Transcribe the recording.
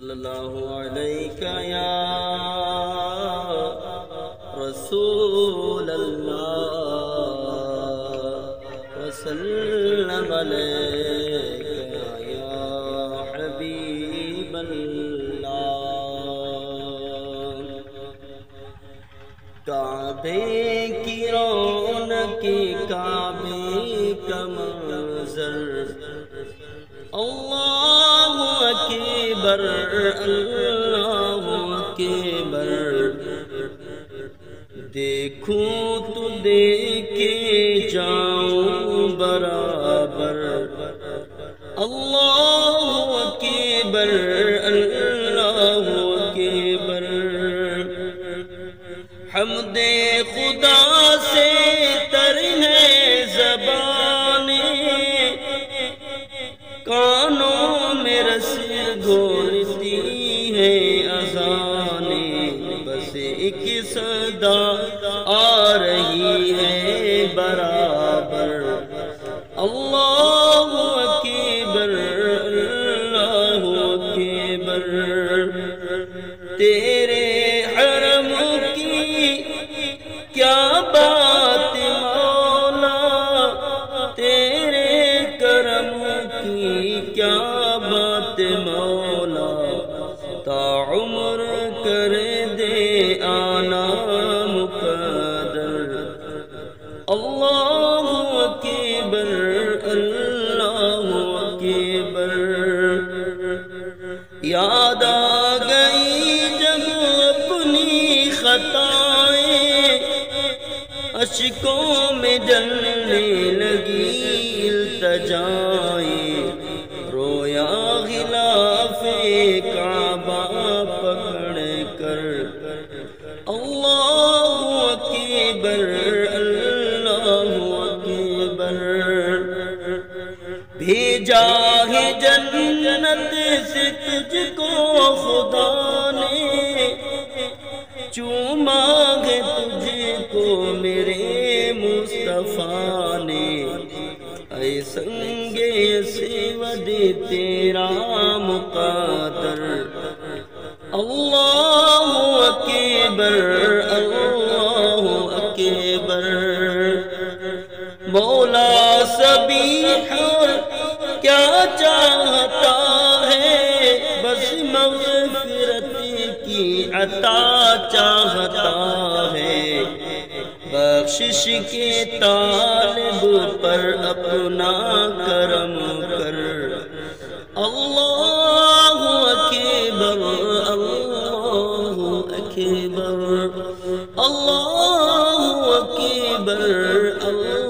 اللہ علیہ یا رسول اللہ وسلم علیہ یا حبیب اللہ۔ کعبے کی رونقی کعبے کا منظر، اللہ اکبر اللہ اکبر، دیکھوں تو دیکھے جاؤں برابر، اللہ اکبر اللہ اکبر۔ حمد خدا سے تر ہے زبانیں، کانوں میں رس گھولتی ہے اذانیں، بس ایک صدا آ رہی ہے برابر، اللہ اکبر اللہ اکبر۔ تیرے حرم کی کیا بات مولا، تیرے کرم کی کیا بات مولا، تا عمر کر دے آنا مقدر، اللہ اکبر اللہ اکبر۔ یاد آ گئی جب اپنی خطائیں، اشکوں میں جلنے لگی التجائیں، رویا غلاف کعبہ پکڑ کر، اللہ اکبر اللہ اکبر۔ بھیجا ہے جنت سے تجھ کو خدا نے، چوما ہے تجھ کو میرے مصطفیٰ نے، اے سنگ اسود تیرا مقدر، اللہ اکبر اللہ اکبر۔ مولا سبیح کیا چاہتا ہے، بس مغفرت کی عطا چاہتا ہے، بخشش کے طالب پر اپنا کرم کر، اللہ اکبر اللہ اکبر اللہ اکبر اللہ